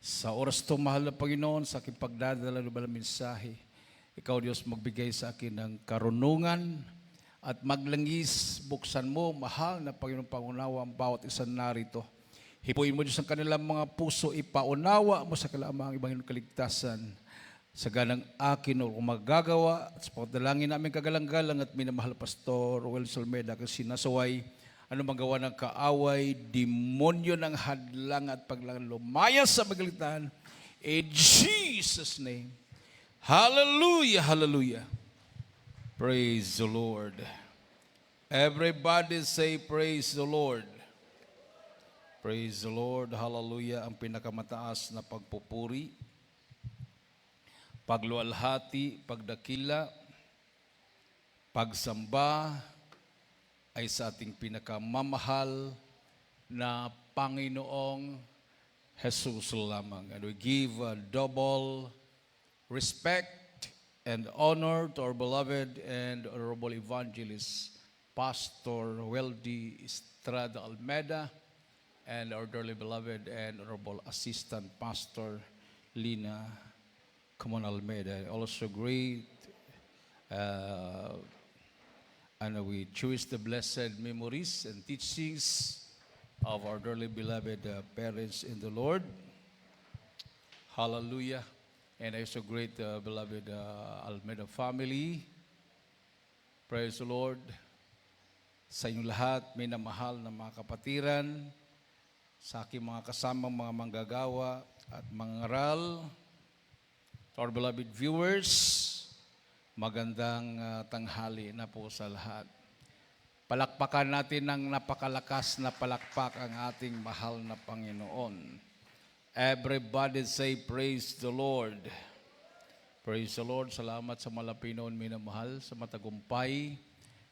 Sa oras to, mahal na Panginoon, sa aking pagdadala ng balang mensahe, Ikaw, Diyos, magbigay sa akin ng karunungan at maglangis, buksan mo, mahal na Panginoon, pangunawa ang bawat isang narito. Hipuin mo, Diyos, ang kanilang mga puso, ipaunawa mo sa kalamang ibang kaligtasan. Sa ganang akin, o kung magagawa, at sa pagdalangin namin kagalang-galang at minamahal Pastor Roel Solmeda, kasi sinasaway, ano magawa ng kaaway, demonyo ng hadlang at paglalumaya sa magalitan. In Jesus' name. Hallelujah, hallelujah. Praise the Lord. Everybody say praise the Lord. Praise the Lord, hallelujah. Ang pinakamataas na pagpupuri, paglualhati, pagdakila, pagsamba, ay sa ating pinakamamahal na Panginoong Jesus lamang. And we give a double respect and honor to our beloved and honorable evangelist, Pastor Weldy Estrada Almeda, and our dearly beloved and honorable assistant, Pastor Lina Camon Almeda. Also great and we choose the blessed memories and teachings of our dearly beloved parents in the Lord. Hallelujah. And also great beloved Almeda family. Praise the Lord. Sa inyong lahat, minamahal na mga kapatiran, sa aking mga kasamang mga manggagawa at mga ngaral, to our beloved viewers, magandang tanghali na po sa lahat. Palakpakan natin ng napakalakas na palakpak ang ating mahal na Panginoon. Everybody say, praise the Lord. Praise the Lord. Salamat sa malapinoon, minamahal, sa matagumpay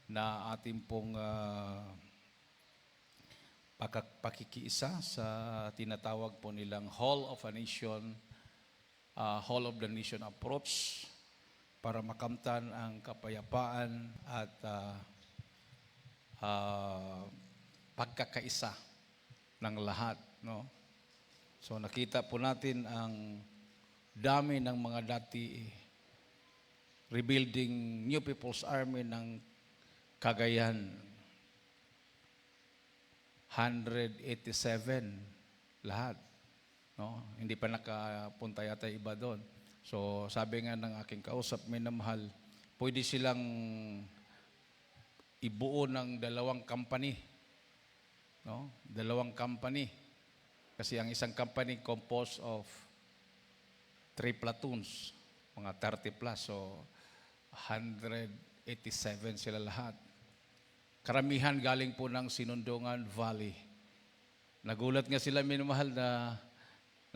na ating pong pakikiisa sa tinatawag po nilang Hall of a Nation, Hall of the Nation approach, para makamtan ang kapayapaan at pagkakaisa ng lahat, no? So nakita po natin ang dami ng mga dati rebuilding New People's Army ng Cagayan. 187 lahat, no? Hindi pa nakapunta yata iba doon. So, sabi nga ng aking kausap, minamahal, pwede silang ibuo ng dalawang company. No? Dalawang company. Kasi ang isang company composed of 3 platoons, mga 30 plus. So, 187 sila lahat. Karamihan galing po ng Sinundungan Valley. Nagulat nga sila, minamahal, na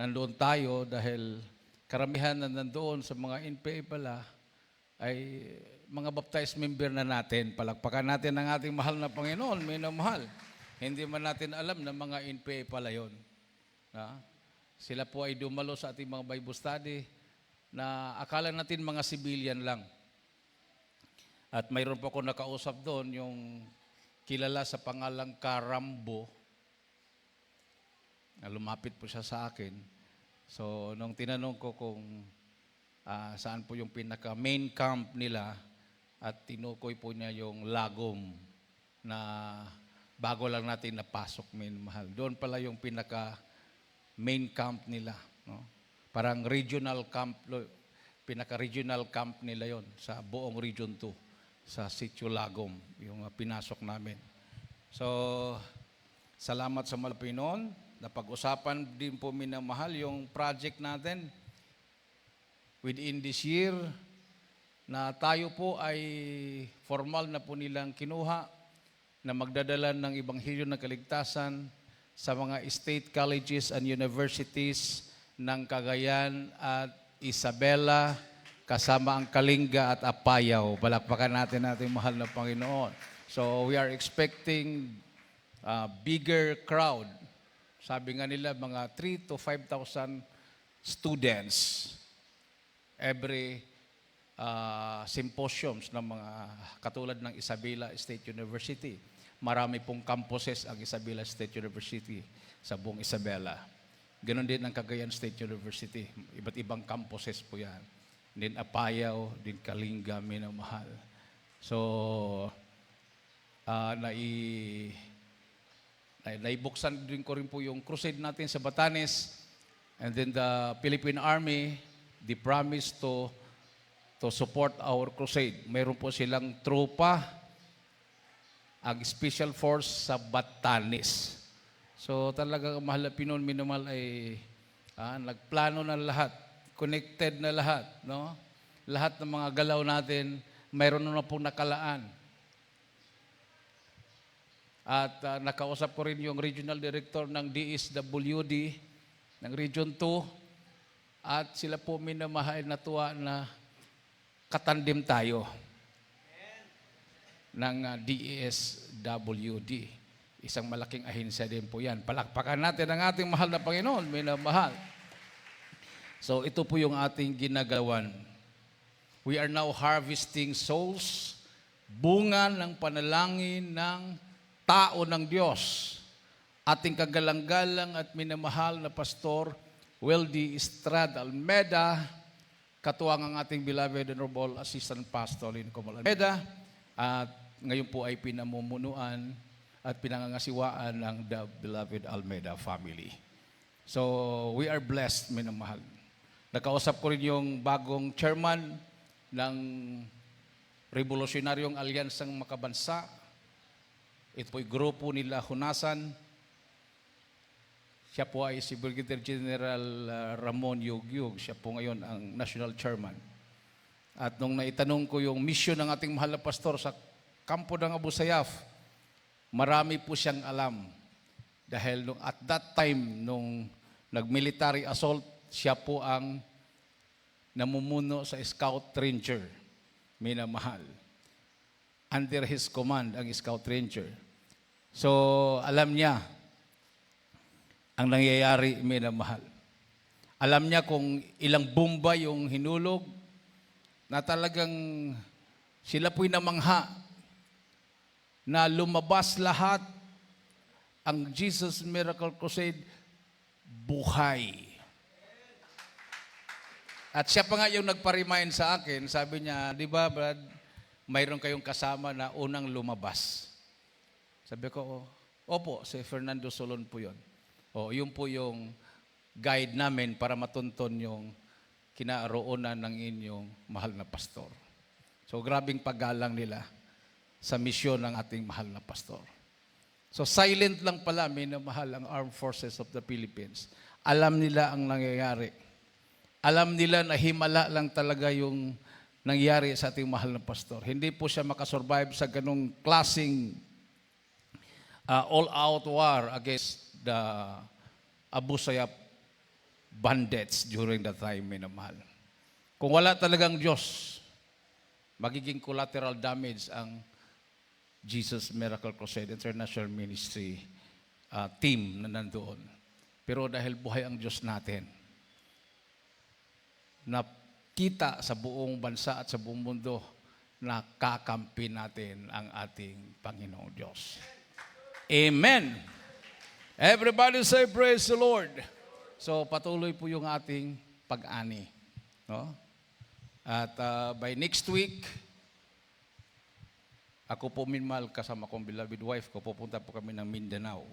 nandoon tayo dahil karamihan na nandoon sa mga NPA pala ay mga baptized member na natin. Palakpakan natin ang ating mahal na Panginoon, minamahal. Hindi man natin alam na mga NPA pala yon. Sila po ay dumalo sa ating mga Bible study na akala natin mga civilian lang. At mayroon po ako nakausap doon, yung kilala sa pangalang Karambo, na lumapit po siya sa akin. So, nung tinanong ko kung saan po yung pinaka-main camp nila, at tinukoy po niya yung Lagom na bago lang natin napasok, minamahal. Doon pala yung pinaka-main camp nila. No? Parang regional camp, pinaka-regional camp nila yon sa buong Region 2, sa Sitio Lagom, yung pinasok namin. So, salamat sa Malapinoon. Napag-usapan din po, minamahal, yung project natin within this year na tayo po ay formal na po nilang kinuha na magdadala ng Ebanghelyo ng Kaligtasan sa mga state colleges and universities ng Cagayan at Isabela, kasama ang Kalinga at Apayao. Palakpakan natin ating mahal na Panginoon. So we are expecting a bigger crowd. Sabi nga nila, mga 3,000 to 5,000 students every symposiums ng mga katulad ng Isabela State University. Marami pong campuses ang Isabela State University sa buong Isabela. Ganon din ang Cagayan State University. Iba't ibang campuses po yan. Din Apayao, din Kalinga, minamahal. So, naibuksan din ko rin po yung crusade natin sa Batanes. And then the Philippine Army, they promised to support our crusade. Mayroon po silang tropa, ang special force sa Batanes. So talagang mahal na Pinoy minamahal ay nagplano na lahat, connected na lahat, no? Lahat ng mga galaw natin, mayroon na pong nakalaan. At nakausap ko rin yung regional director ng DSWD ng Region 2 at sila po minamahal na tuwa na katandim tayo ng DSWD. Isang malaking ahensya din po yan. Palakpakan natin ang ating mahal na Panginoon, minamahal. So ito po yung ating ginagawan. We are now harvesting souls, bunga ng panalangin ng tao ng Diyos. Ating kagalang-galang at minamahal na Pastor Weldy Estrada Almeda, katuwang ang ating beloved Honorable Assistant Pastor Lincoln Almeda, at ngayon po ay pinamumunuan at pinangangasiwaan ng the beloved Almeda family. So, we are blessed, minamahal. Nakausap ko rin yung bagong chairman ng Revolusyonaryong Alyansang Makabansa. Ito po'y grupo nila Hunasan. Siya po ay si Brigadier General Ramon Yugyug. Siya po ngayon ang national chairman. At nung naitanong ko yung mission ng ating mahal na pastor sa kampo ng Abu Sayyaf, marami po siyang alam. Dahil at that time, nung nag-military assault, siya po ang namumuno sa Scout Ranger, minamahal. Under his command, ang Scout Ranger. So, alam niya ang nangyayari, minamahal. Alam niya kung ilang bomba yung hinulog, na talagang sila po'y namangha na lumabas lahat ang Jesus Miracle Crusade buhay. At siya pa nga yung nagpa-remind sa akin, sabi niya, di ba Brad, mayroon kayong kasama na unang lumabas. Sabi ko, opo, si Fernando Solon po yun. O, yun po yung guide namin para matunton yung kinaroonan ng inyong mahal na pastor. So, grabing paggalang nila sa misyon ng ating mahal na pastor. So, silent lang pala, minamahal ang Armed Forces of the Philippines. Alam nila ang nangyayari. Alam nila na himala lang talaga yung nangyari sa ating mahal na pastor. Hindi po siya makasurvive sa ganong klaseng all-out war against the Abu Sayyaf bandits during that time, minamahal. Kung wala talagang Diyos, magiging collateral damage ang Jesus Miracle Crusade International Ministry team na nandoon. Pero dahil buhay ang Diyos natin, nakita sa buong bansa at sa buong mundo na kakampi natin ang ating Panginoong Diyos. Amen. Everybody say praise the Lord. So patuloy po yung ating pag-ani. No? At by next week, ako po minmal kasama kong beloved wife ko, pupunta po kami ng Mindanao.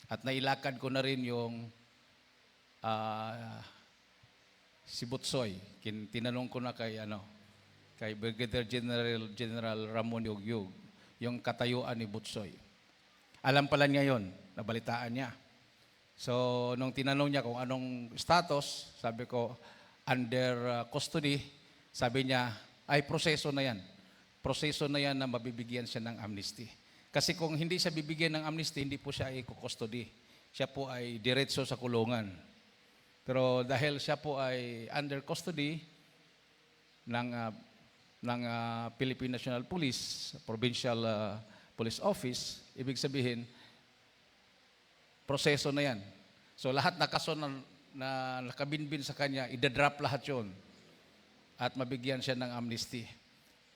At nailakad ko na rin yung si Butsoy. Tinanong ko na kay Brigadier General Ramon Yugyug, yung katayuan ni Butsoy. Alam pala niya yon, nabalitaan niya. So, nung tinanong niya kung anong status, sabi ko, under custody, sabi niya, ay proseso na yan. Proseso na yan na mabibigyan siya ng amnesty. Kasi kung hindi siya bibigyan ng amnesty, hindi po siya i-custody. Siya po ay diretso sa kulungan. Pero dahil siya po ay under custody ng Philippine National Police, Provincial Police Office, ibig sabihin, proseso na yan. So lahat na kaso na nakabinbin sa kanya, idadrop lahat yun. At mabigyan siya ng amnesty.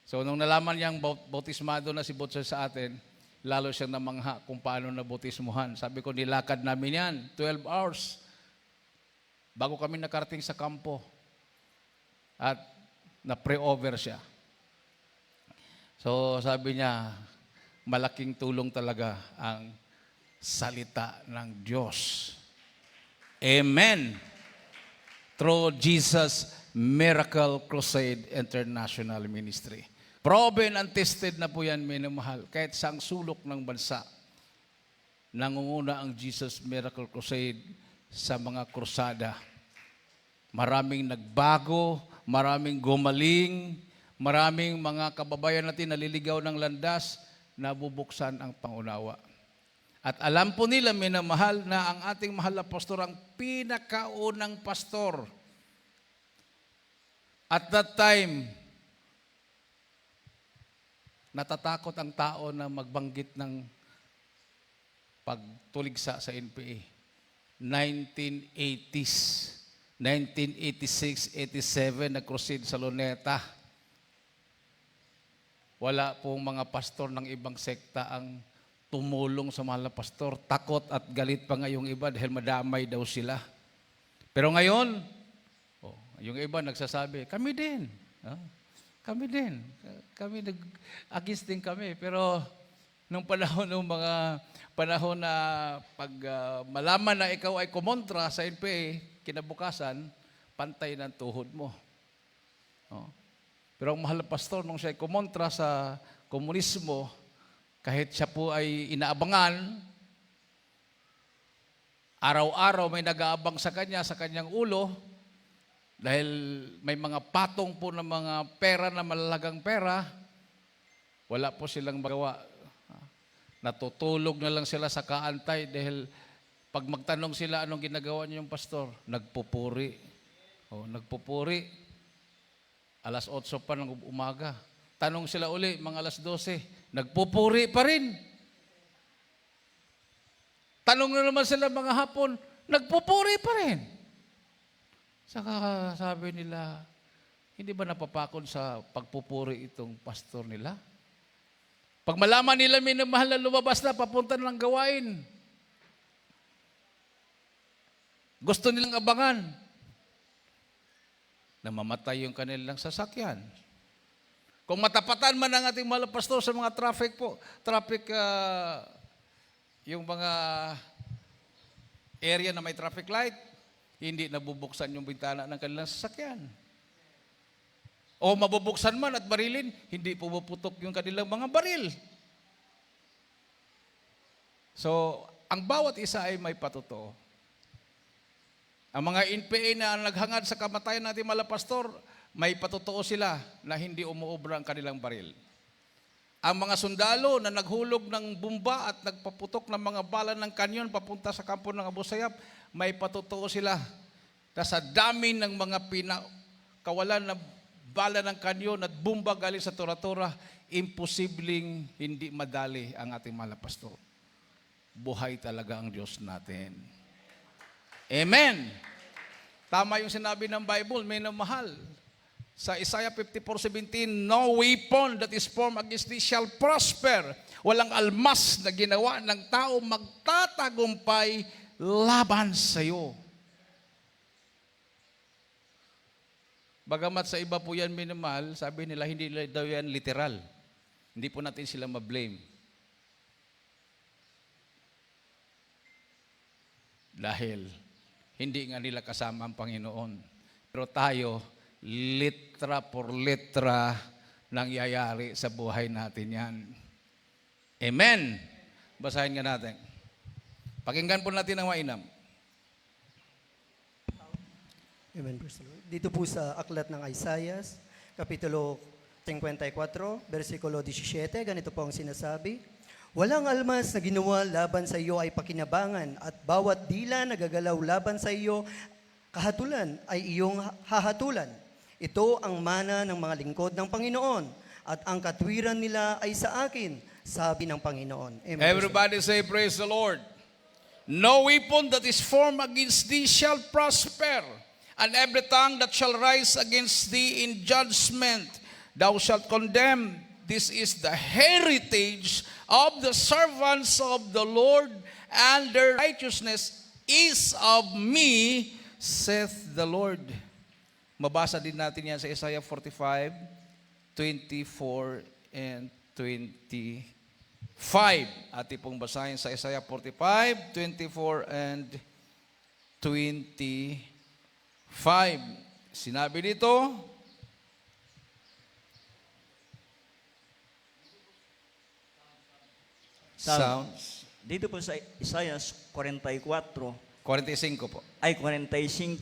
So nung nalaman niyang bautismado na si Butsoy sa atin, lalo siyang namangha kung paano nabautismuhan. Sabi ko, nilakad namin yan, 12 hours. bago kami nakarating sa kampo. At na-pre-over siya. So sabi niya, malaking tulong talaga ang salita ng Diyos. Amen. Through Jesus Miracle Crusade International Ministry. Proven and tested na po yan, minamahal. Kahit saang sulok ng bansa, nangunguna ang Jesus Miracle Crusade sa mga krusada. Maraming nagbago, maraming gumaling, maraming mga kababayan natin naliligaw ng landas, nabubuksan ang pangunawa. At alam po nila, minamahal, na ang ating mahal na pastor ang pinakaunang pastor. At that time, natatakot ang tao na magbanggit ng pagtuligsa sa NPA. 1980s, 1986, 87, nag-crusade sa Luneta. Wala pong mga pastor ng ibang sekta ang tumulong sa mahal na pastor. Takot at galit pa nga yung iba dahil madamay daw sila. Pero ngayon, yung iba nagsasabi, kami din. Kami din. Kami against din kami. Pero nung panahon ng mga panahon na pag malaman na ikaw ay kumontra sa NPA, kinabukasan, pantay ng tuhod mo. Pero ang mahal na pastor, nung siya ay kumontra sa komunismo, kahit siya po ay inaabangan, araw-araw may nag-aabang sa kanyang ulo, dahil may mga patong po ng mga pera na malalagang pera, wala po silang magawa. Natutulog na lang sila sa kaantay dahil pag magtanong sila anong ginagawa niyo yung pastor, nagpupuri. Nagpupuri. Alas 8 pa ng umaga. Tanong sila uli, mga alas 12, nagpupuri pa rin. Tanong na naman sila mga hapon, nagpupuri pa rin. Saka sabi nila, hindi ba napapakon sa pagpupuri itong pastor nila? Pag malaman nila minamahal na lumabas na, papunta ng gawain. Gusto nilang abangan. Namamatay yung kanilang sasakyan. Kung matapatan man ang ating mahal na pastor sa mga traffic, yung mga area na may traffic light, hindi nabubuksan yung bintana ng kanilang sasakyan. O mabubuksan man at barilin, hindi puputok yung kanilang mga baril. So, ang bawat isa ay may patotoo. Ang mga NPA na naghangad sa kamatayan natin mga pastor, may patotoo sila na hindi umuobra ang kanilang baril. Ang mga sundalo na naghulog ng bumba at nagpaputok ng mga bala ng kanyon papunta sa kampo ng Abu Sayyaf, may patotoo sila na sa dami ng mga kawalan na bala ng kanyon at bumba galing sa Tora-Tora, imposibleng hindi madali ang ating mahal na pastor. Buhay talaga ang Diyos natin. Amen. Tama yung sinabi ng Bible, minamahal. Sa Isaiah 54:17, no weapon that is formed against thee shall prosper. Walang almas na ginawa ng tao magtatagumpay laban sa iyo. Bagamat sa iba po yan minamahal, sabi nila hindi daw yan literal. Hindi po natin sila ma-blame. Dahil hindi nga nila kasama ang Panginoon. Pero tayo, litra por litra nangyayari sa buhay natin yan. Amen. Basahin nga natin. Pakinggan po natin ang mainam. Amen. Dito po sa aklat ng Isaiah, Kapitulo 54, versikulo 17, ganito po ang sinasabi, walang almas na ginawa laban sa iyo ay pakinabangan, at bawat dila na gagalaw laban sa iyo, kahatulan ay iyong hahatulan. Ito ang mana ng mga lingkod ng Panginoon, at ang katwiran nila ay sa akin, sabi ng Panginoon. Amen. Everybody say, praise the Lord. No weapon that is formed against thee shall prosper, and every tongue that shall rise against thee in judgment, thou shalt condemn. This is the heritage of the servants of the Lord, and their righteousness is of me, saith the Lord. Mabasa din natin yan sa Isaiah 45, 24 and 25. Ating pong basahin sa Isaiah 45, 24 and 25. Sinabi dito, Sounds. Dito po sa Isaiah 44, 45 po. ay 45,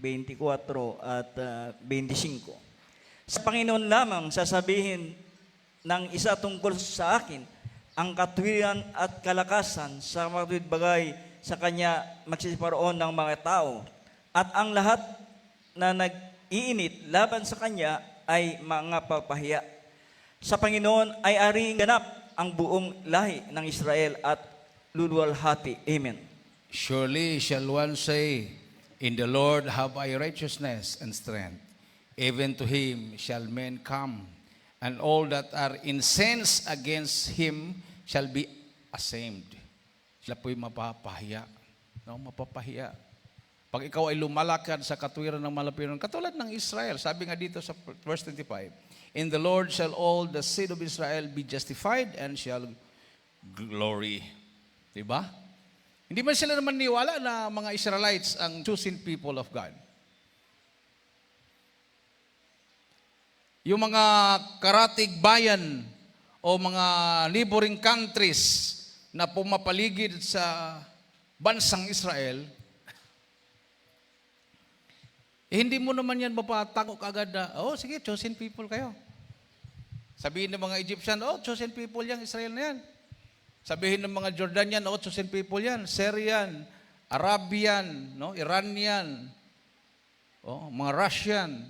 24 at 25. Sa Panginoon lamang sasabihin ng isa tungkol sa akin, ang katuwiran at kalakasan sa mga bagay sa Kanya magsisiparoon ng mga tao. At ang lahat na nag-iinit laban sa Kanya ay mga papahiya. Sa Panginoon ay aring ganap ang buong lahi ng Israel at luluwalhati. Amen. Surely shall one say, in the Lord have I righteousness and strength. Even to him shall men come, and all that are incensed against him shall be ashamed. Sila po'y mapapahiya. No, mapapahiya. Pag ikaw ay lumalakad sa katwiran ng malapinon, katulad ng Israel, sabi nga dito sa verse 25, in the Lord shall all the seed of Israel be justified and shall glory. Diba? Hindi man sila naman niwala na mga Israelites ang chosen people of God. Yung mga karatig bayan o mga neighboring countries na pumapaligid sa bansang Israel, hindi mo naman yan mapatangok agad na, oh sige, chosen people kayo. Sabihin ng mga Egyptian, oh chosen people yan, Israel na yan. Sabihin ng mga Jordanian, oh chosen people yan, Syrian, Arabian, no, Iranian, oh, mga Russian.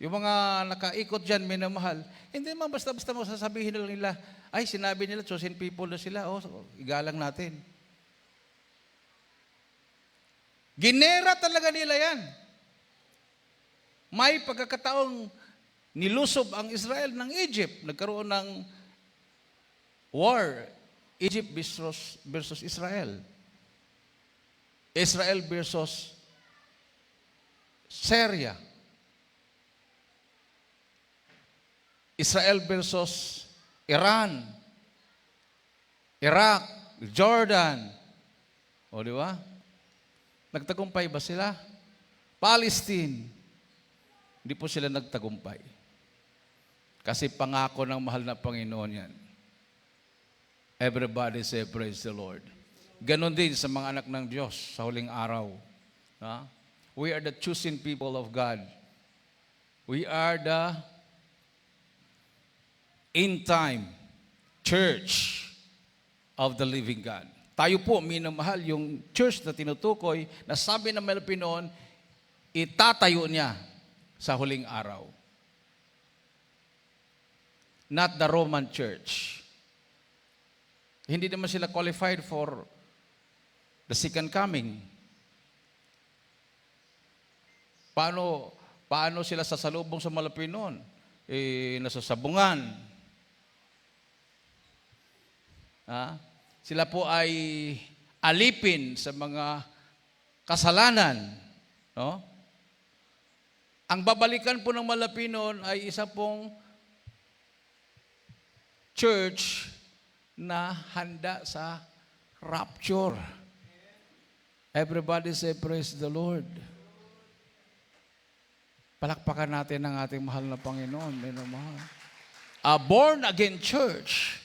Yung mga nakaikot dyan, minamahal, hindi man basta-basta mo sasabihin nila, ay sinabi nila, chosen people na sila, oh, igalang natin. Ginera talaga nila yan. May pagkakataong nilusob ang Israel ng Egypt. Nagkaroon ng war. Egypt versus Israel. Israel versus Syria. Israel versus Iran. Iraq. Jordan. O, di ba? Nagtagumpay ba sila? Palestine. Hindi po sila nagtagumpay. Kasi pangako ng mahal na Panginoon yan. Everybody say, praise the Lord. Ganon din sa mga anak ng Diyos sa huling araw. Ha? We are the chosen people of God. We are the in-time church of the living God. Tayo po, minamahal, yung church na tinutukoy, na sabi ng Melpinoon, itatayo niya sa huling araw. Not the Roman Church. Hindi naman sila qualified for the second coming. Paano sila sasalubong sa Malapinon? Nasasabungan. Sila po ay alipin sa mga kasalanan. No? Ang babalikan po ng Malapinon ay isa pong church na handa sa rapture. Everybody say, praise the Lord. Palakpakan natin ang ating mahal na Panginoon. A born-again church.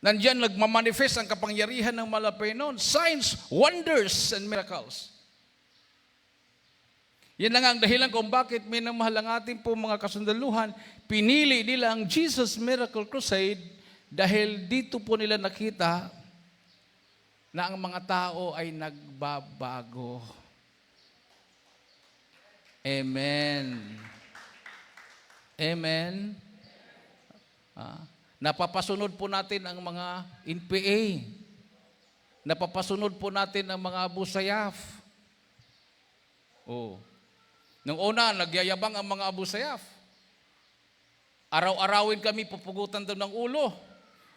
Nandiyan nagmamanifest ang kapangyarihan ng Malapinon. Signs, wonders, and miracles. Yan lang ang dahilan kung bakit minamahal ang ating po mga kasundaluhan. Pinili nila ang Jesus Miracle Crusade dahil dito po nila nakita na ang mga tao ay nagbabago. Amen. Amen. Napapasunod po natin ang mga NPA. Napapasunod po natin ang mga Abu Sayyaf. Oh. Nung una, nagyayabang ang mga Abu Sayyaf. Araw-arawin kami pupugutan doon ng ulo.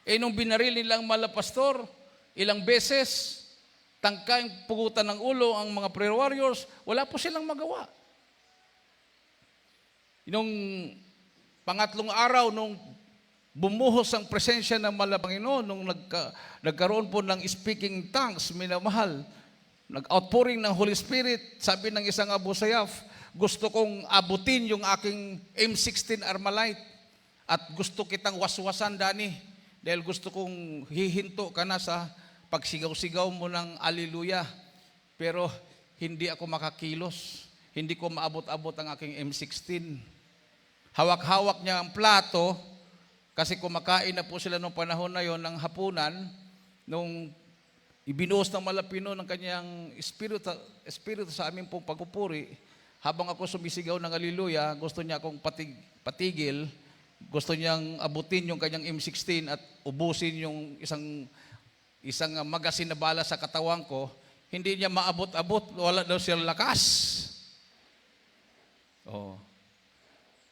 Nung binaril nilang malapastor, ilang beses, tangkang pugutan ng ulo ang mga prayer warriors, wala po silang magawa. Nung pangatlong araw, nung bumuhos ang presensya ng Panginoon, nung nagkaroon po ng speaking tongues, minamahal, nag-outpouring ng Holy Spirit, sabi ng isang Abu Sayyaf, gusto kong abutin yung aking M16 Armalite at gusto kitang waswasan, Dani, dahil gusto kong hihinto ka na sa pagsigaw-sigaw mo ng Alleluia. Pero hindi ako makakilos. Hindi ko maabot-abot ang aking M16. Hawak-hawak niya ang plato kasi kumakain na po sila noong panahon na yon ng hapunan nung ibinuhos ng Malapino ng kanyang espiritu sa aming pong pagpupuri. Habang ako sumisigaw ng Alleluia, gusto niya akong patigil. Gusto niyang abutin yung kanyang M16 at ubusin yung isang magasin na bala sa katawan ko. Hindi niya maabot-abot, wala daw siyang lakas. Oh.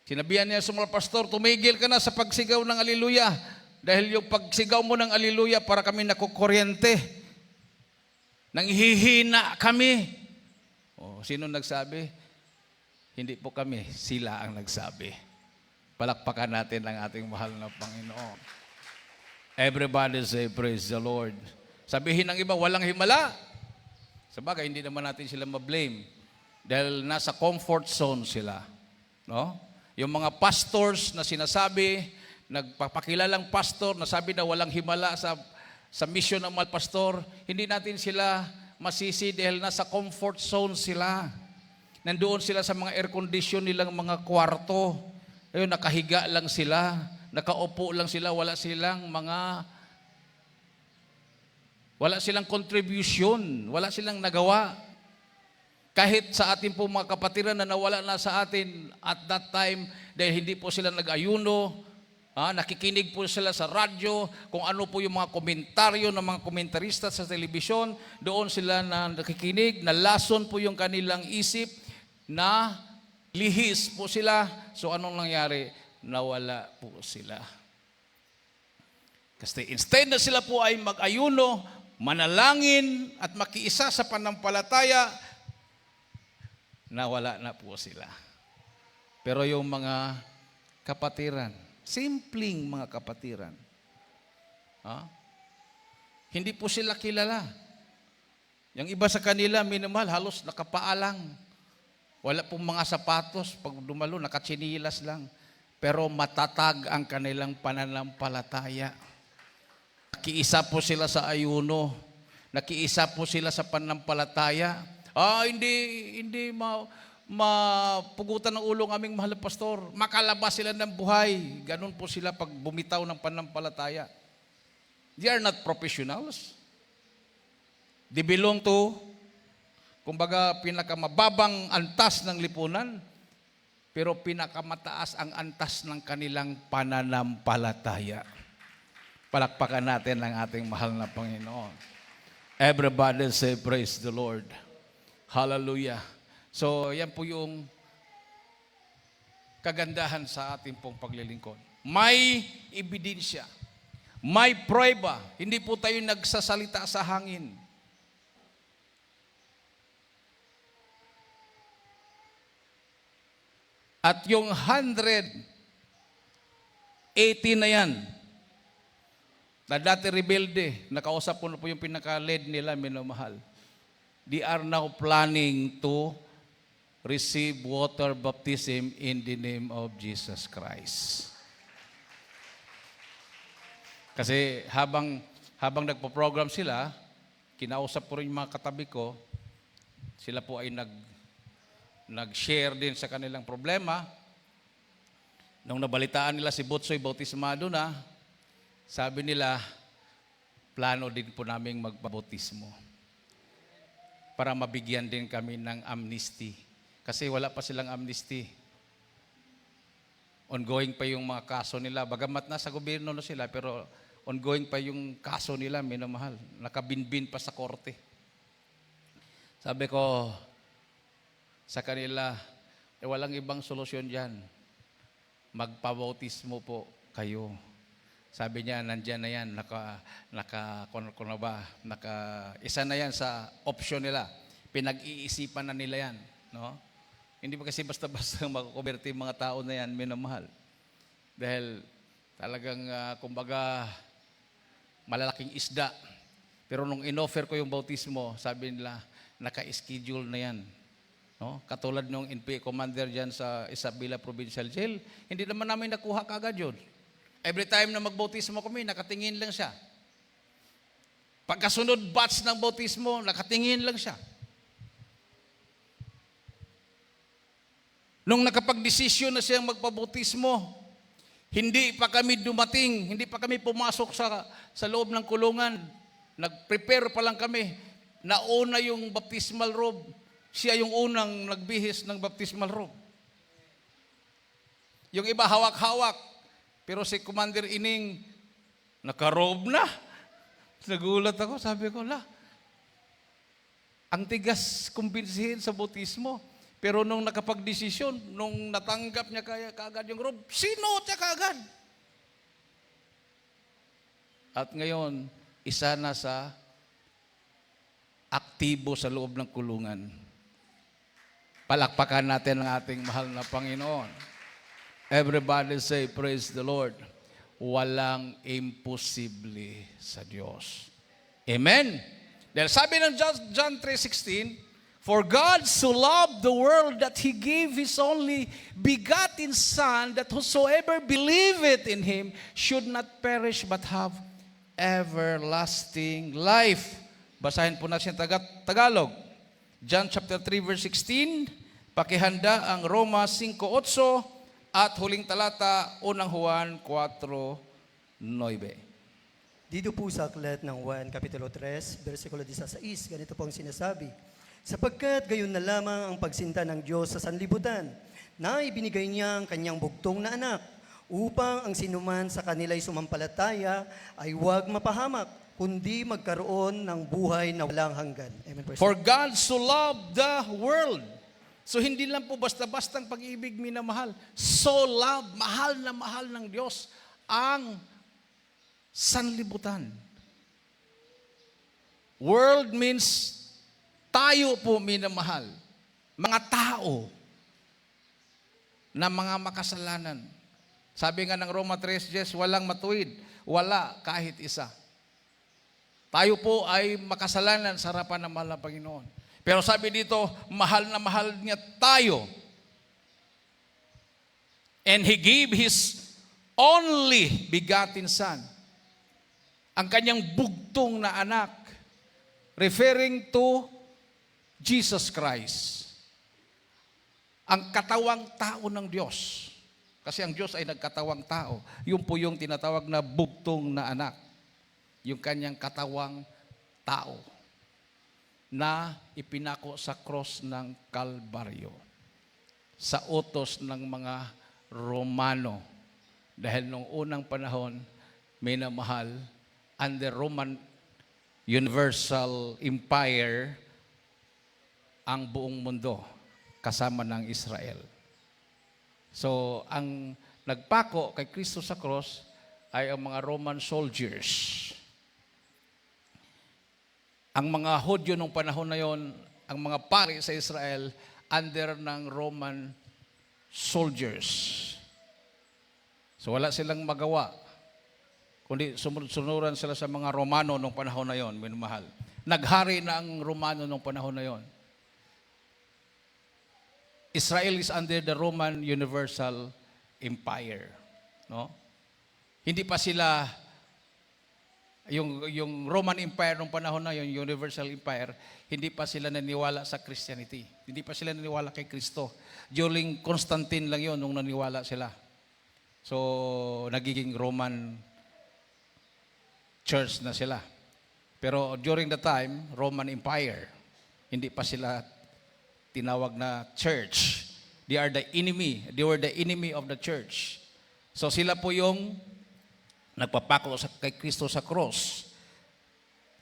Sinabihan niya sa mga pastor, tumigil ka na sa pagsigaw ng Alleluia. Dahil yung pagsigaw mo ng Alleluia, para kami nakukuryente. Nanghihina kami. Oh, sino nagsabi? Hindi po kami, sila ang nagsabi. Palakpakan natin ang ating mahal na Panginoon. Everybody say, praise the Lord. Sabihin ng iba, walang himala. Sabagay, hindi naman natin sila ma-blame. Dahil nasa comfort zone sila. No? Yung mga pastors na sinasabi, nagpapakilalang pastor, nasabi na walang himala sa mission ng mga pastor, hindi natin sila masisi dahil nasa comfort zone sila. Nandoon sila sa mga air condition nilang mga kwarto. Ayun, nakahiga lang sila, nakaupo lang sila, wala silang contribution, wala silang nagawa. Kahit sa ating po mga kapatiran na nawala na sa atin at that time, dahil hindi po sila nag-ayuno, nakikinig po sila sa radyo, kung ano po yung mga komentaryo ng mga komentarista sa telebisyon, doon sila na nakikinig, nalason po yung kanilang isip, na lihis po sila. So anong nangyari? Nawala po sila. Kasi instead na sila po ay mag-ayuno, manalangin at makiisa sa panampalataya, nawala na po sila. Pero yung mga kapatiran, simpleng mga kapatiran, hindi po sila kilala. Yung iba sa kanila, minamahal, halos nakapaalang. Wala pong mga sapatos, pag dumalo, nakatsinilas lang. Pero matatag ang kanilang pananampalataya. Nakiisa po sila sa ayuno. Nakiisa po sila sa pananampalataya. Hindi mapugutan ng ulo ng aming mahal na pastor. Makalabas sila ng buhay. Ganun po sila pag bumitaw ng pananampalataya. They are not professionals. They belong to, kumbaga, pinakamababang antas ng lipunan, pero pinakamataas ang antas ng kanilang pananampalataya. Palakpakan natin ang ating mahal na Panginoon. Everybody say, praise the Lord. Hallelujah. So, yan po yung kagandahan sa ating pong paglilingkod. May ebidensya. May prueba. Hindi po tayo nagsasalita sa hangin. At yung 180 na yan, na dati rebelde, nakausap ko na po yung pinaka-lead nila, minamahal. They are now planning to receive water baptism in the name of Jesus Christ. Kasi habang nagpo-program sila, kinausap ko rin yung mga katabi ko, sila po ay nag-share din sa kanilang problema. Nung nabalitaan nila si Butsoy bautismado na, sabi nila, plano din po naming magpabautismo para mabigyan din kami ng amnesty. Kasi wala pa silang amnesty. Ongoing pa yung mga kaso nila. Bagamat nasa gobyerno na sila, pero ongoing pa yung kaso nila, minamahal. Nakabinbin pa sa korte. Sabi ko sa kanila, walang ibang solusyon dyan. Magpabautismo po kayo. Sabi niya, nandyan na yan, isa na yan sa option nila. Pinag-iisipan na nila yan. No? Hindi pa kasi basta-basta makakonverte yung mga tao na yan, minamahal. Dahil talagang, kumbaga, malalaking isda. Pero nung inoffer ko yung bautismo, sabi nila, naka-schedule na yan. No? Katulad nung NPA commander dyan sa Isabela Provincial Jail, hindi naman namin nakuha kagad yun. Every time na magbautismo kami, nakatingin lang siya. Pagkasunod batch ng bautismo, nakatingin lang siya. Nung nakapag-desisyon na siyang magpabautismo, hindi pa kami dumating, hindi pa kami pumasok sa loob ng kulungan. Nag-prepare pa lang kami. Nauna yung baptismal robe. Siya yung unang nagbihis ng baptismal robe. Yung iba hawak-hawak. Pero si Commander Ining, nakarobe na. Nagulat ako, sabi ko, ang tigas kumbinsihin sa bautismo. Pero nung nakapag-desisyon, nung natanggap niya kaagad yung robe, sinuot niya kaagad. At ngayon, isa na sa aktibo sa loob ng kulungan. Palakpakan natin ang ating mahal na Panginoon. Everybody say, praise the Lord. Walang imposible sa Diyos. Amen? Dahil sabi ng John 3:16, for God so loved the world that He gave His only begotten Son, that whosoever believeth in Him should not perish but have everlasting life. Basahin po natin Tagalog. John chapter 3 verse 16, pakihanda ang Roma 5:8, at huling talata, unang Juan 4:9. Dito po sa aklat ng Juan, Kapitulo 3, versikulo 16, ganito po ang sinasabi, sapagkat gayon na lamang ang pagsinta ng Diyos sa sanlibutan, na ibinigay niya ang kanyang bugtong na anak, upang ang sinuman sa kanila'y sumampalataya ay huwag mapahamak, kundi magkaroon ng buhay na walang hanggan. Amen. For God so loved the world. So hindi lang po basta-bastang pag-ibig minamahal. So love, mahal ng Diyos ang sanlibutan. World means tayo po minamahal. Mga tao na mga makasalanan. Sabi nga ng Roma 3:10, walang matuwid, wala kahit isa. Tayo po ay makasalanan sa harapan ng mahal na Panginoon. Pero sabi dito, mahal na mahal niya tayo. And He gave His only begotten Son. Ang kanyang bugtong na anak. Referring to Jesus Christ. Ang katawang tao ng Diyos. Kasi ang Diyos ay nagkatawang tao. Yun po yung tinatawag na bugtong na anak. Yung kanyang katawang tao na ipinako sa cross ng Kalbaryo sa utos ng mga Romano. Dahil nung unang panahon, minamahal, under Roman Universal Empire, ang buong mundo kasama ng Israel. So, ang nagpako kay Kristo sa cross ay ang mga Roman soldiers. Ang mga Hudyo nung panahon na yon, ang mga pari sa Israel, under ng Roman soldiers. So wala silang magawa, kundi sunuran sila sa mga Romano nung panahon na yon, minamahal. Naghari na ang Romano nung panahon na yon. Israel is under the Roman Universal Empire. No? Hindi pa sila yung Roman Empire nung panahon na yung Universal Empire, hindi pa sila naniwala sa Christianity. Hindi pa sila naniwala kay Kristo. During Constantine lang yon nung naniwala sila. So, nagiging Roman church na sila. Pero during the time, Roman Empire, hindi pa sila tinawag na church. They are the enemy. They were the enemy of the church. So, sila po yung nagpapako kay Kristo sa cross.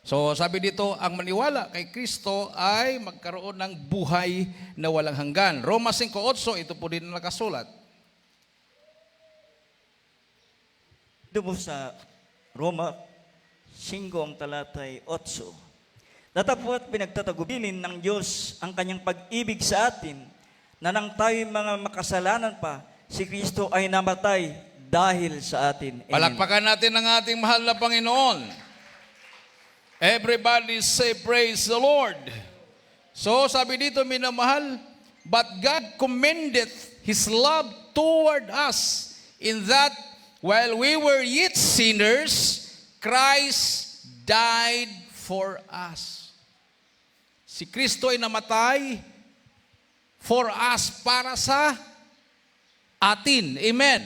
So sabi dito, ang maniwala kay Kristo ay magkaroon ng buhay na walang hanggan. Roma 5:8, ito po din nakasulat. Ito po sa Roma 5 ang talatay 8. Datapwat pinagtatagubilin ng Diyos ang kanyang pag-ibig sa atin na nang tayo mga makasalanan pa, si Kristo ay namatay dahil sa atin. Amen. Palakpakan natin ang ating mahal na Panginoon. Everybody say praise the Lord. So sabi dito, minamahal, but God commendeth His love toward us in that while we were yet sinners, Christ died for us. Si Kristo ay namatay for us, para sa atin. Amen.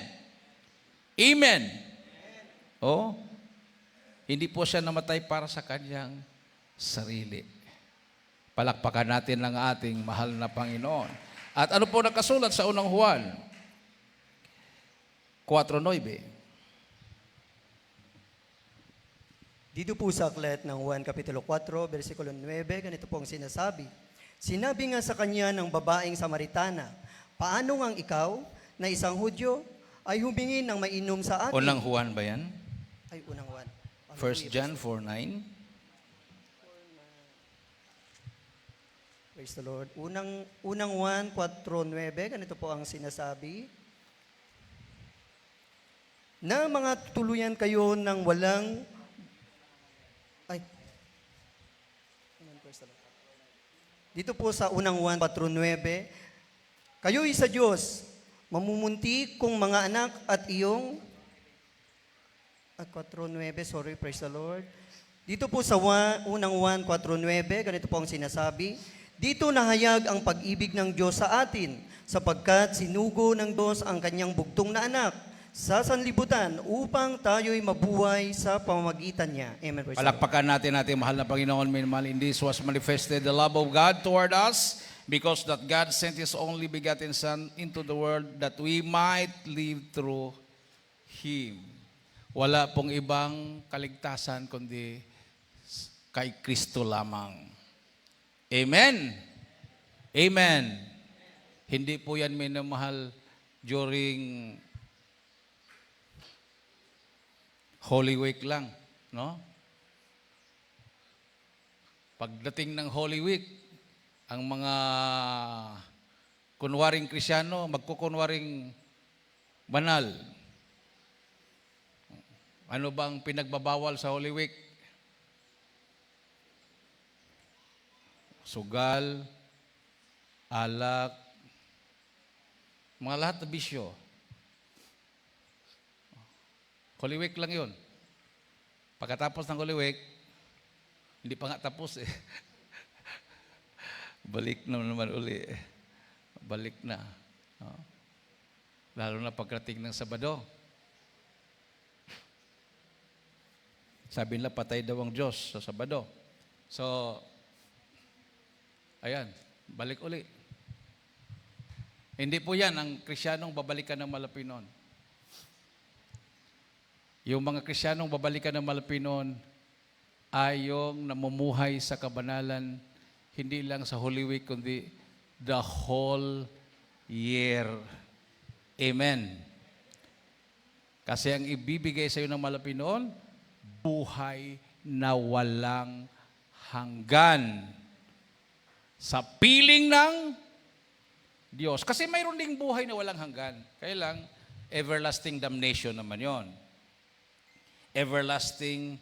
Amen. Oh, hindi po siya namatay para sa kanyang sarili. Palakpakan natin ang ating mahal na Panginoon. At ano po nakasulat sa unang Juan 4:9? Dito po sa aklat ng Juan Kapitulo 4, versikulo 9, ganito po ang sinasabi. Sinabi nga sa kanya ng babaeng Samaritana, paano ngang ikaw na isang Hudyo ay humingi ng mainom sa atin? Unang Juan ba yan? Ay, unang Juan. 1 John 4:9. Praise the Lord. Unang Juan 4:9, ganito po ang sinasabi. Na mga tuluyan kayo ng walang Amen, praise the Lord. Dito po sa unang Juan 4:9, kayo'y sa Diyos, mamumunti kung mga anak at iyong 4:9, sorry, praise the Lord. Dito po sa unang Juan 4:9, ganito po ang sinasabi, dito nahayag ang pag-ibig ng Diyos sa atin, sapagkat sinugo ng Diyos ang kanyang bugtong na anak sa sanlibutan upang tayo'y mabuhay sa pamamagitan niya. Amen. Praise the Lord. Palakpakan natin ating mahal na Panginoon. Minamahal, in this was manifested the love of God toward us, because that God sent His only begotten Son into the world that we might live through Him. Wala pong ibang kaligtasan kundi kay Kristo lamang. Amen. Amen. Hindi po yan minamahal during Holy Week lang, no? Pagdating ng Holy Week, ang mga kunwaring Krisyano, magkukunwaring banal. Ano bang pinagbabawal sa Holy Week? Sugal, alak, mga lahat na bisyo. Holy Week lang yun. Pagkatapos ng Holy Week, hindi pa nga tapos eh. Balik na naman uli eh. Balik na. No? Lalo na pagdating ng Sabado. Sabi nila, patay daw ang Diyos sa Sabado. So, ayan, balik uli. Hindi po yan ang Krisyanong babalikan ng Malapinon. Yung mga Krisyanong babalikan ng Malapinon ay yung namumuhay sa kabanalan, hindi lang sa Holy Week, kundi the whole year. Amen. Kasi ang ibibigay sa iyo ng Malapinon, buhay na walang hanggan sa piling ng Diyos. Kasi mayroon ding buhay na walang hanggan. Kaya lang, everlasting damnation naman yon. Everlasting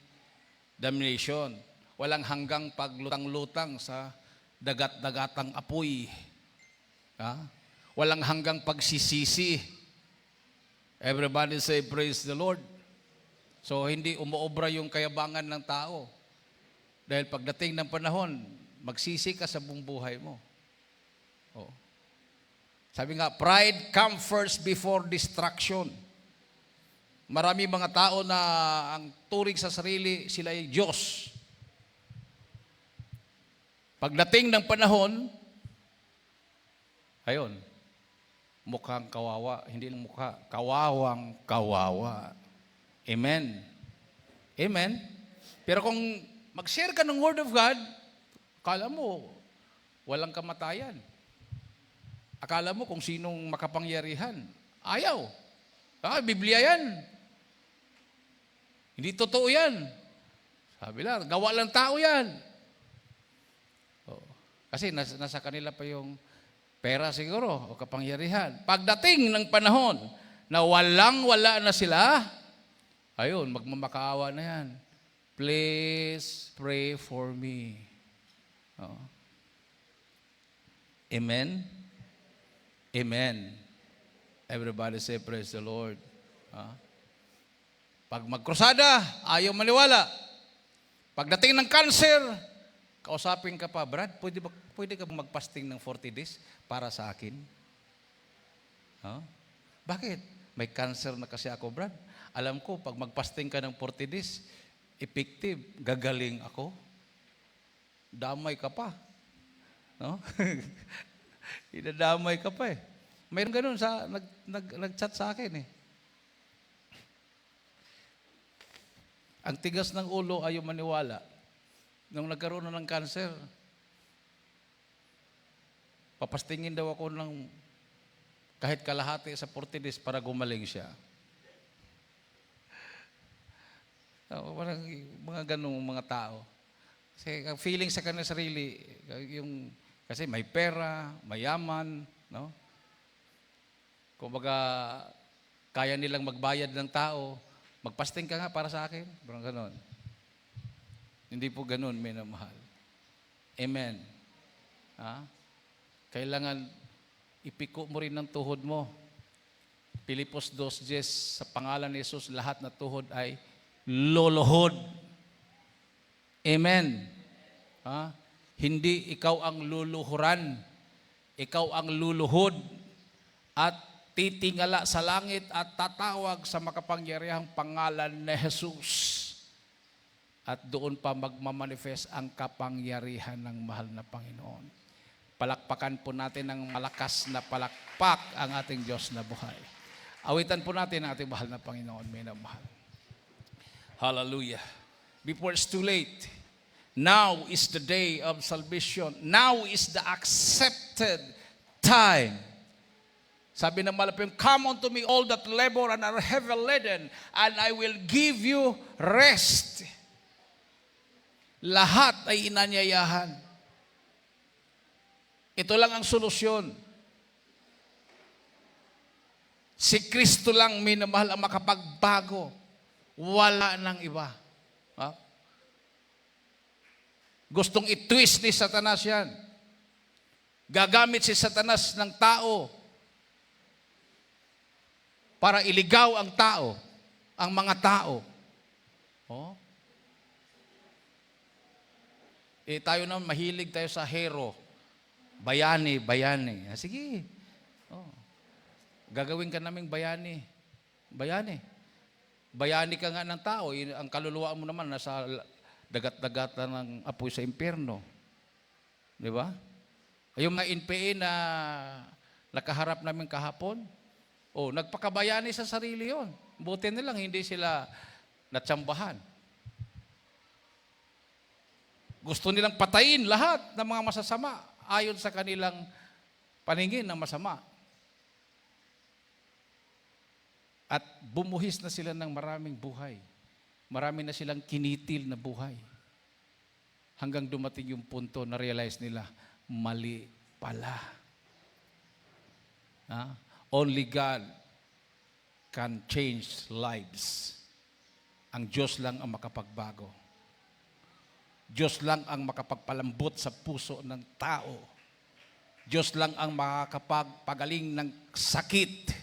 damnation. Walang hanggang paglutang-lutang sa dagat-dagatang apoy. Ha? Walang hanggang pagsisisi. Everybody say, praise the Lord. So, hindi umuobra yung kayabangan ng tao. Dahil pagdating ng panahon, magsisi ka sa buong buhay mo. Oh. Sabi nga, pride comes first before destruction. Marami mga tao na ang turing sa sarili, sila ay Diyos. Pagdating ng panahon, ayun, mukhang kawawa, hindi lang mukha, kawawang kawawa. Amen. Amen. Pero kung mag-share ka ng Word of God, akala mo, walang kamatayan. Akala mo kung sinong makapangyarihan. Ayaw. Biblia yan. Hindi totoo yan. Sabi lang, gawa lang tao yan. Oh. Kasi nasa kanila pa yung pera siguro o kapangyarihan. Pagdating ng panahon na walang-wala na sila, ayun, magmamakaawa na yan. Please pray for me. Oh. Amen? Amen. Everybody say, praise the Lord. Pag magkrusada, ayaw maniwala. Pagdating ng cancer, kausapin ka pa, Brad, pwede ka magpasting ng 40 days para sa akin? Bakit? May cancer na kasi ako, Brad. Alam ko, pag magpasting ka ng 40 days, effective, gagaling ako. Damay ka pa. No? Idadamay ka pa eh. Mayroon ganun nag-chat sa akin eh. Ang tigas ng ulo ayaw maniwala. Nung nagkaroon na ng cancer, papastingin daw ako ng kahit kalahati sa 40 days para gumaling siya. Parang mga ganung mga tao. Kasi ang feeling sa kanya sarili, kasi may pera, mayaman, no? Kumbaga, kaya nilang magbayad ng tao, magpasting ka nga para sa akin. Parang ganon. Hindi po ganon, minamahal. Amen. Kailangan ipiko mo rin ng tuhod mo. Pilipos 2:10, sa pangalan ni Jesus, lahat na tuhod ay luluhod. Amen. Hindi ikaw ang luluhuran. Ikaw ang luluhod at titingala sa langit at tatawag sa makapangyarihang pangalan ni Jesus. At doon pa magmamanifest ang kapangyarihan ng mahal na Panginoon. Palakpakan po natin ng malakas na palakpak ang ating Diyos na buhay. Awitan po natin ang ating mahal na Panginoon, minamahal. Hallelujah. Before it's too late, now is the day of salvation. Now is the accepted time. Sabi ng malapim, come unto me all that labor and are heavy laden, and I will give you rest. Lahat ay inanyayahan. Ito lang ang solusyon. Si Kristo lang, minamahal, ang makapagbago. Wala nang iba. Gustong i-twist ni Satanas yan. Gagamit si Satanas ng tao para iligaw ang tao, ang mga tao. Tayo na mahilig tayo sa hero. Bayani. Sige. Gagawin ka naming bayani. Bayani ka nga ng tao. Ang kaluluwa mo naman nasa dagat-dagatan ng apoy sa impyerno. Di ba? Yung mga NPA na nakaharap namin kahapon, nagpakabayani sa sarili yon. Buti nilang hindi sila natsambahan. Gusto nilang patayin lahat ng mga masasama ayon sa kanilang paningin ng masama. At bumuhis na sila ng maraming buhay. Marami na silang kinitil na buhay. Hanggang dumating yung punto na realize nila, mali pala. Only God can change lives. Ang Diyos lang ang makapagbago. Diyos lang ang makapagpalambot sa puso ng tao. Diyos lang ang makakapagpagaling ng sakit.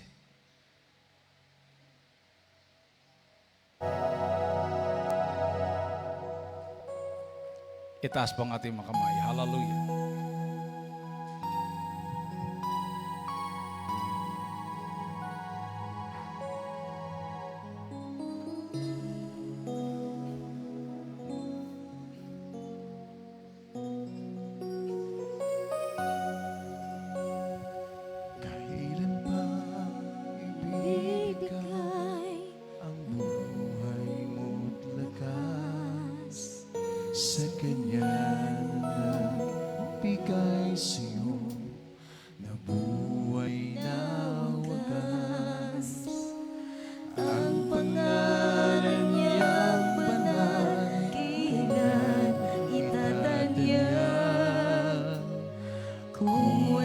Itaas po ang ating mga kamay. Hallelujah. Kailan pa ibigay ang buhay mo't lakas sa kanya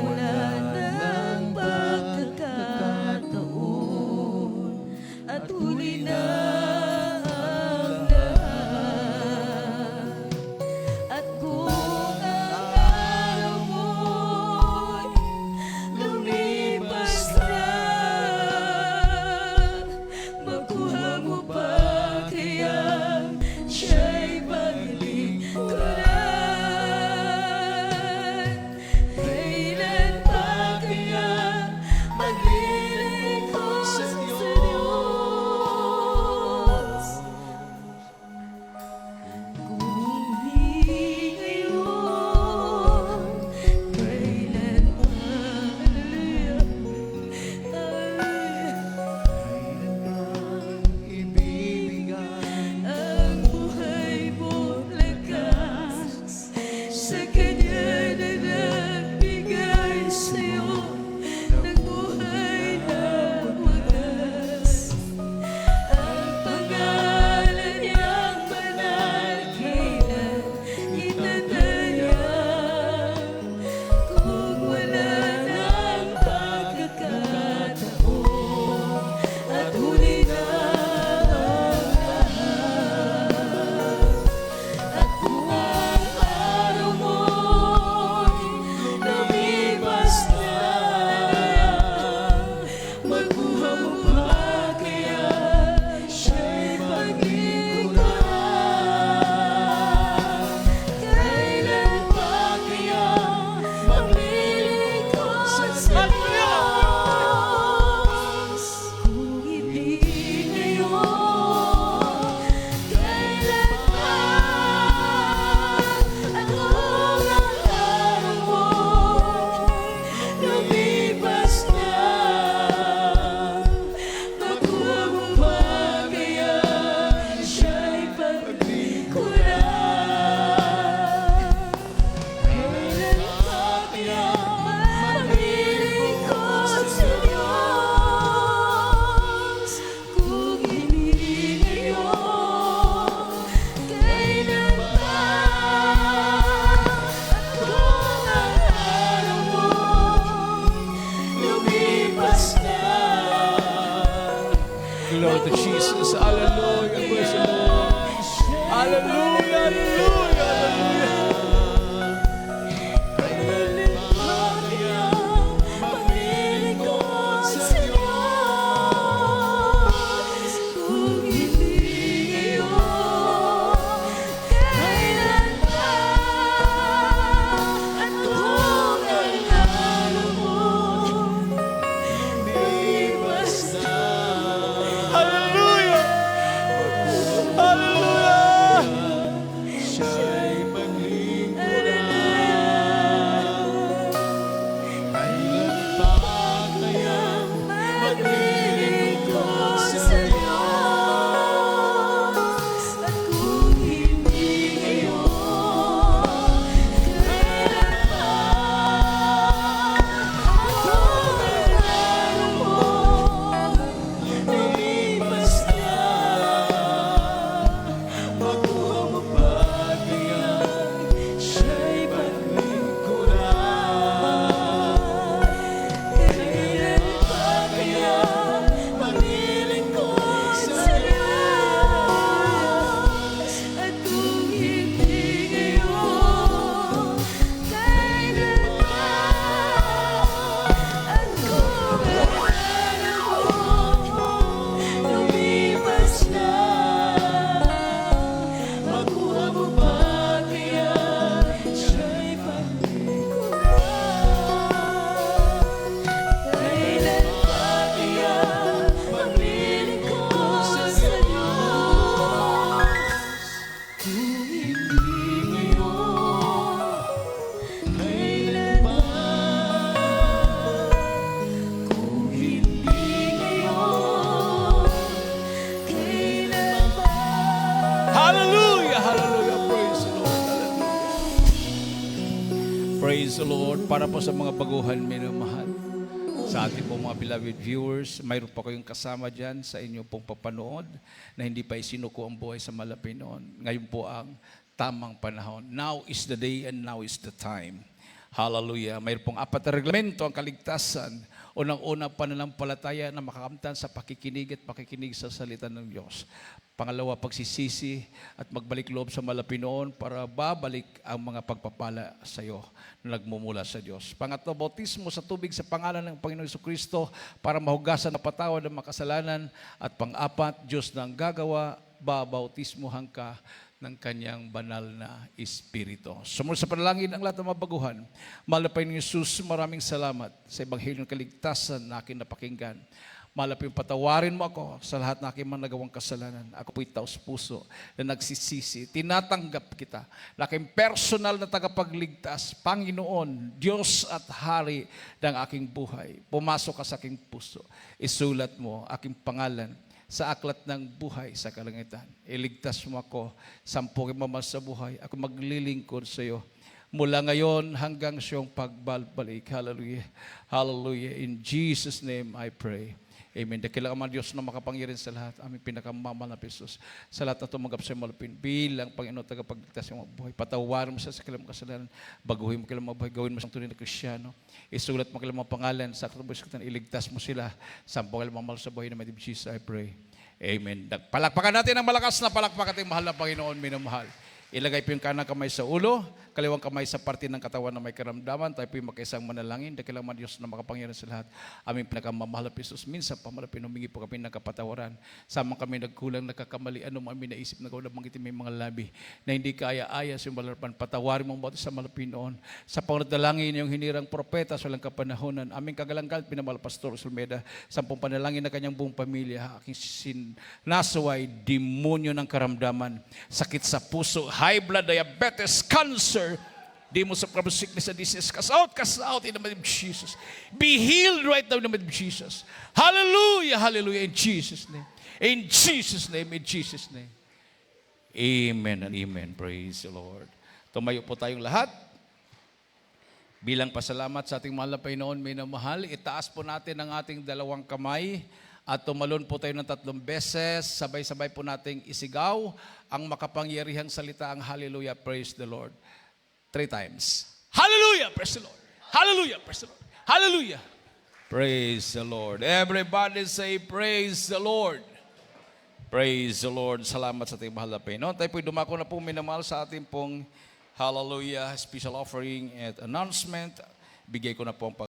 wala ng pagkakataon at huli na ang lahat. At kung ang araw mo'y lumipas na, makuha mo pa kaya siya'y paglingkuran. Kailan pa kaya maglilingkod sa Diyos? Kung hindi ngayon, kailan pa? Ang buhay mo lakas sa Kanya na nagbigay sa'yo ng buhay na wagas. Ang pangalan niyang banal kailan itatayang. Kung wala ng pagkakataon at huli na ang lahat. At kung ang araw mo'y lumipas na, magbuha mo pa kaya siya'y paglingkuran. Kailan pa kaya maglilingkod sa Diyos? Kung hindi ngayon, kailan pa? At kung ang araw mo'y lumipas na, makuha mo pa kaya siya'y paglingkuran. Kailan pa kaya maglilingkod sa Diyos? Kung hindi ngayon, kailan pa? At kung ang araw mo'y lumipas na, Glory to Jesus. Hallelujah. Praise the Lord. Hallelujah. Hallelujah. Hallelujah. kailan pa kaya maglilingkod sa Diyos? Kung hindi ngayon, kailan pa? At kung ang araw mo'y lumipas na, Hallelujah. Hallelujah. siya'y paglingkuran. Kailan pa kaya maglilingkod sa Diyos? At kung hindi ngayon, kailan pa? At kung ang araw mo'y lumipas na, makuha mo pa kaya siya'y paglingkuran. Kailan pa kaya maglilingkod sa Diyos? At kung hindi ngayon, kailan pa? At kung ang araw mo'y lumipas na, makuha mo pa kaya siya'y paglingkuran. Kailan pa kaya maglilingkod sa Diyos? Kung hindi ngayon, kailan pa? Kung hindi ngayon, kailan pa? Hallelujah. Hallelujah. Praise the Lord. Hallelujah. Praise the Lord. Para po sa mga baguhan, minamahal. Sa ating pong mga beloved viewers, mayroon pa kayong kasama dyan sa inyong pong papanood na hindi pa isinuko ang buhay sa Malapinon. Ngayon po ang tamang panahon. Now is the day and now is the time. Hallelujah. Mayroon pong 4 na reglamento ang kaligtasan. Unang-una, pananampalataya na makakamtan sa pakikinig at pakikinig sa salita ng Diyos. Pangalawa, pagsisisi at magbalik loob sa malapinoon para babalik ang mga pagpapala sa iyo na nagmumula sa Diyos. Pangatlo, bautismo sa tubig sa pangalan ng Panginoon Jesucristo para mahugasan na patawad ng makasalanan. At pang-apat, Diyos na ang gagawa, babautismuhan ka ng kanyang banal na Espiritu. Sumunod sa panalangin ang lahat ng mabaguhan. Mahal na Panginoon Jesus, maraming salamat sa Ebanghelyo ng Kaligtasan na aking napakinggan. Mahal na Panginoon, patawarin mo ako sa lahat na aking mga nagawang kasalanan. Ako po'y taos puso na nagsisisi. Tinatanggap kita na aking personal na tagapagligtas. Panginoon, Diyos at Hari ng aking buhay. Pumasok ka sa aking puso. Isulat mo aking pangalan sa aklat ng buhay sa kalangitan. Iligtas mo ako sa pagmamahal sa buhay. Ako maglilingkod sa iyo mula ngayon hanggang sa iyong pagbabalik. Hallelujah. Hallelujah. In Jesus' name I pray. Amen. Dakilang ang Diyos na makapangyarihan sa lahat. Aming pinakamamahal na Jesus. Sa lahat na tumanggap sa malapin. Bilang Panginoon tagapagligtas ng mga buhay. Patawarin mo sa kilang kasalanan. Baguhin mo kilang mga buhay. Gawin mo siyang tunay na Kristyano. Isulat mo kilang mga pangalan. Sa katubos kita, iligtas mo sila. Sa pangalan mamahal sa buhay na may Jesus, I pray. Amen. Palakpakan natin ang malakas na palakpak ating mahal na Panginoon, minamahal. Ilagay po yung kanang kamay sa ulo, kaliwang kamay sa parte ng katawan na may karamdaman. Tayo po yung magkaisang manalangin. Dakilang man Diyos na makapangyarihan sa lahat. Aming pinakamamahal na Jesus. Minsan pamalapin, humingi po kami ng kapatawaran. Sama kami nagkulang, nagkakamali. Ano mo kami naisip na gawin nabanggit may mga labi na hindi kaya-aya sa malarapan. Patawarin mo ang sa malapin noon. Sa pangalangin yung hinirang propeta sa walang kapanahonan. Aming kagalanggal, pinamahal Pastor Sulmeda. Sampung panalangin na kanyang buong pamilya. Aking sinasaway, demonyo ng karamdaman. Sakit sa puso, high blood, diabetes, cancer, demons of sickness and disease, cast out in the name of Jesus. Be healed right now in the name of Jesus. Hallelujah, hallelujah, in Jesus' name. In Jesus' name, in Jesus' name. Amen and amen. Praise the Lord. Tumayo po tayong lahat. Bilang pasalamat sa ating mahal na Panginoon, minamahal, itaas po natin ang ating dalawang kamay at tumalon po tayo ng 3 beses. Sabay-sabay po nating isigaw ang makapangyarihang salita, ang hallelujah, praise the Lord. 3 times. Hallelujah, praise the Lord. Hallelujah, praise the Lord. Hallelujah. Praise the Lord. Everybody say, praise the Lord. Praise the Lord. Salamat sa ating mahal na Panginoon. Tayo po'y dumako na po minamahal sa ating pong hallelujah, special offering at announcement. Bigay ko na po ang